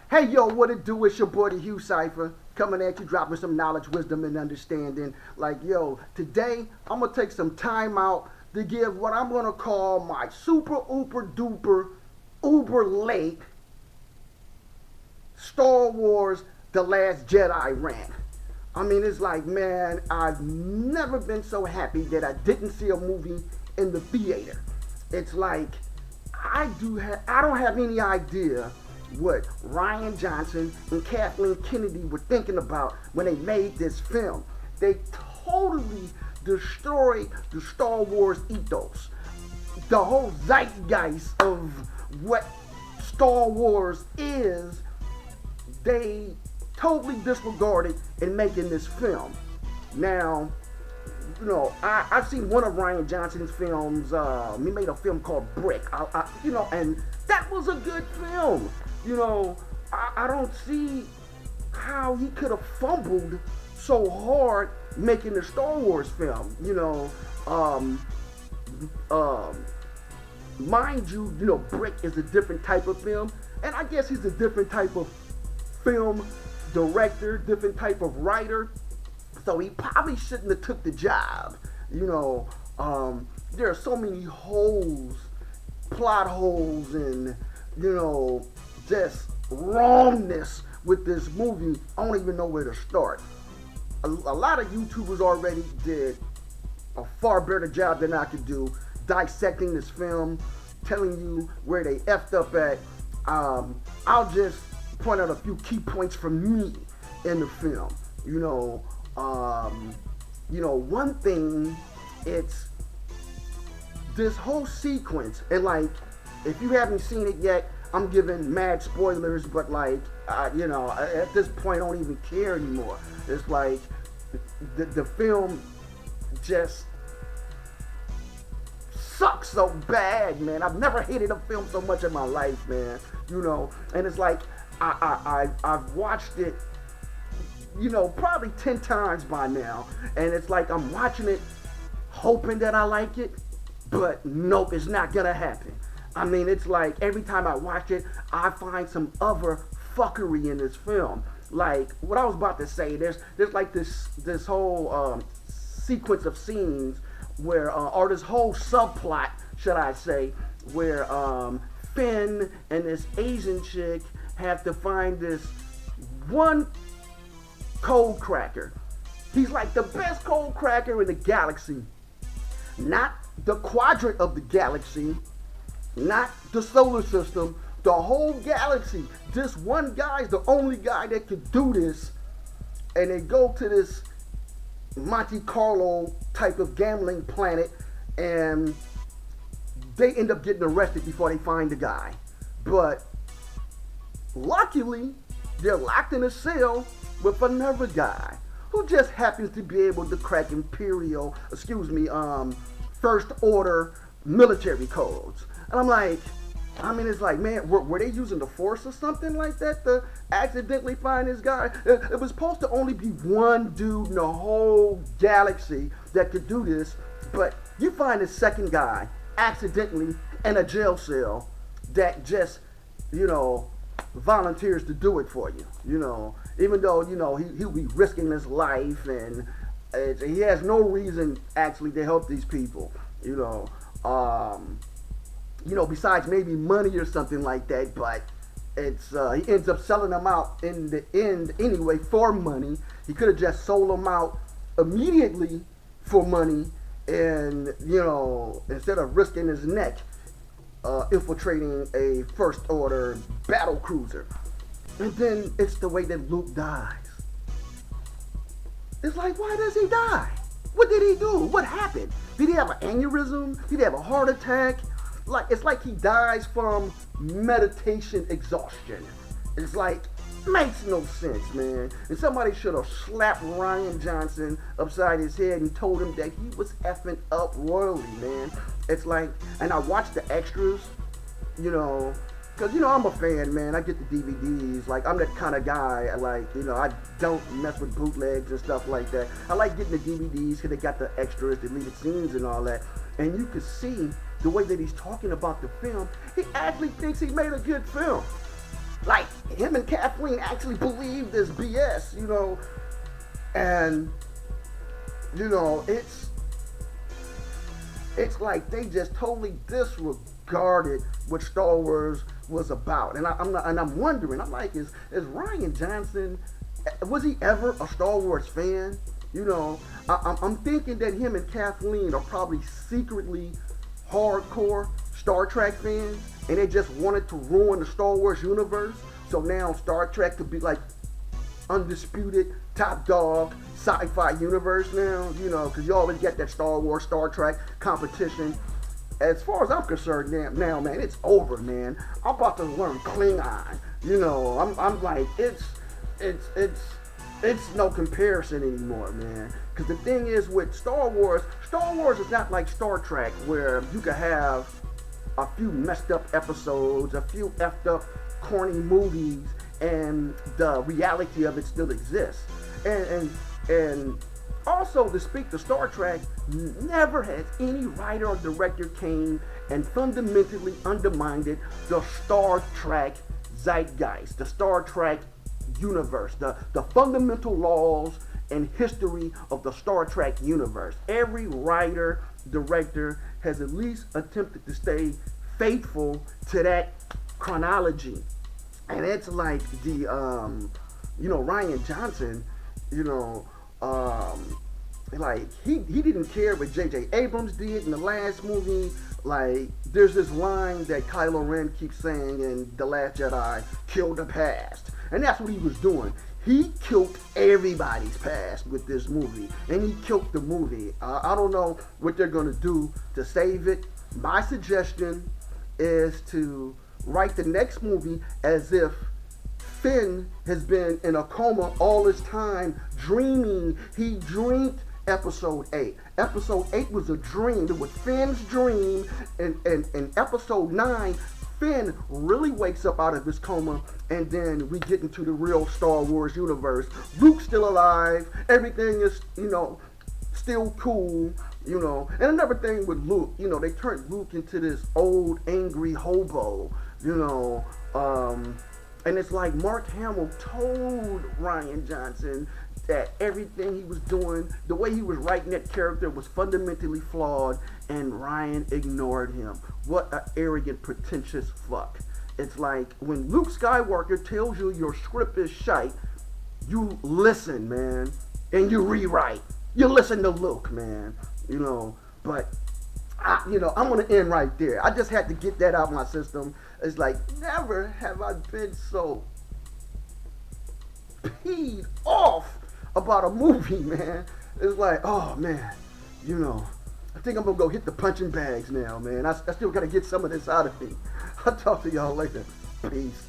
Hey yo, what it do? It's your boy the Hugh Cipher coming at you, dropping some knowledge, wisdom, and understanding. Like yo, today I'm gonna take some time out to give what I'm gonna call my super ooper duper uber late Star Wars The Last Jedi rant. I mean, it's like, man, I've never been so happy that I didn't see a movie in the theater. It's like I don't have any idea what Rian Johnson and Kathleen Kennedy were thinking about when they made this film. They totally destroyed the Star Wars ethos, the whole zeitgeist of what Star Wars is. They totally disregarded in making this film. Now, I've seen one of Rian Johnson's films. He made a film called Brick. And that was a good film. I don't see how he could have fumbled so hard making the Star Wars film. Mind you, Brick is a different type of film, and I guess he's a different type of film director, different type of writer. So he probably shouldn't have took the job. There are so many holes, plot holes, and just wrongness with this movie. I don't even know where to start. A lot of YouTubers already did a far better job than I could do dissecting this film, telling you where they effed up at. I'll just point out a few key points from me in the film. One thing, it's this whole sequence, and like, if you haven't seen it yet, I'm giving mad spoilers, but like, at this point, I don't even care anymore. It's like, the film just sucks so bad, man. I've never hated a film so much in my life, man. And it's like, I've watched it, probably 10 times by now, and it's like I'm watching it hoping that I like it, but nope, it's not gonna happen. I mean, it's like every time I watch it, I find some other fuckery in this film. Like what I was about to say, there's like this whole sequence of scenes where, or this whole subplot, should I say, where Finn and this Asian chick have to find this one cold cracker. He's like the best cold cracker in the galaxy. Not the quadrant of the galaxy, not the solar system, the whole galaxy. This one guy's the only guy that could do this. And they go to this Monte Carlo type of gambling planet, and they end up getting arrested before they find the guy. But luckily, they're locked in a cell with another guy who just happens to be able to crack first order military codes. And I'm like, it's like, man, were they using the Force or something like that to accidentally find this guy? It was supposed to only be one dude in the whole galaxy that could do this, but you find this second guy accidentally in a jail cell that just, volunteers to do it for you, even though, he'll be risking his life, and he has no reason actually to help these people, besides maybe money or something like that. But it's he ends up selling them out in the end anyway for money. He could have just sold them out immediately for money, and instead of risking his neck infiltrating a first order battle cruiser. And then it's the way that Luke dies. It's like, why does he die? What did he do? What happened? Did he have an aneurysm? Did he have a heart attack? It's like he dies from meditation exhaustion. It's like, makes no sense, man. And somebody should have slapped Rian Johnson upside his head and told him that he was effing up royally, man. It's like, and I watched the extras, because, I'm a fan, man. I get the DVDs. Like, I'm that kind of guy. I don't mess with bootlegs and stuff like that. I like getting the DVDs because they got the extras, deleted scenes and all that. And you can see the way that he's talking about the film. He actually thinks he made a good film. Like him and Kathleen actually believe this BS, and it's like they just totally disregarded what Star Wars was about. And I'm wondering, I'm like, is Ryan Johnson, was he ever a Star Wars fan? I'm thinking that him and Kathleen are probably secretly hardcore Star Trek fans, and they just wanted to ruin the Star Wars universe. So now Star Trek could be like undisputed top dog sci-fi universe now, because you always get that Star Wars, Star Trek competition. As far as I'm concerned now, man, it's over, man. I'm about to learn Klingon. I'm like, it's no comparison anymore, man. Because the thing is with Star Wars is not like Star Trek, where you could have a few messed up episodes, a few effed up corny movies, and the reality of it still exists. And also, to speak to Star Trek, never has any writer or director came and fundamentally undermined the Star Trek zeitgeist, the Star Trek universe, the fundamental laws and history of the Star Trek universe. Every writer, director has at least attempted to stay faithful to that chronology. And it's like the Ryan Johnson, like he didn't care what J.J. Abrams did in the last movie. Like there's this line that Kylo Ren keeps saying in The Last Jedi, kill the past. And that's what he was doing. He killed everybody's past with this movie, and he killed the movie. I don't know what they're gonna do to save it. My suggestion is to write the next movie as if Finn has been in a coma all this time, dreaming. He dreamed episode 8. Episode 8 was a dream. It was Finn's dream. And in episode 9, Finn really wakes up out of his coma, and then we get into the real Star Wars universe. Luke's still alive. Everything is, still cool, And another thing with Luke, they turned Luke into this old, angry hobo, and it's like Mark Hamill told Ryan Johnson that everything he was doing, the way he was writing that character was fundamentally flawed, and Ryan ignored him. What an arrogant, pretentious fuck. It's like when Luke Skywalker tells you your script is shite, you listen, man, and you rewrite. You listen to Luke, man, but I'm going to end right there. I just had to get that out of my system. It's like, never have I been so peed off about a movie, man. It's like, oh, man, I think I'm going to go hit the punching bags now, man. I still got to get some of this out of me. I'll talk to y'all later. Peace.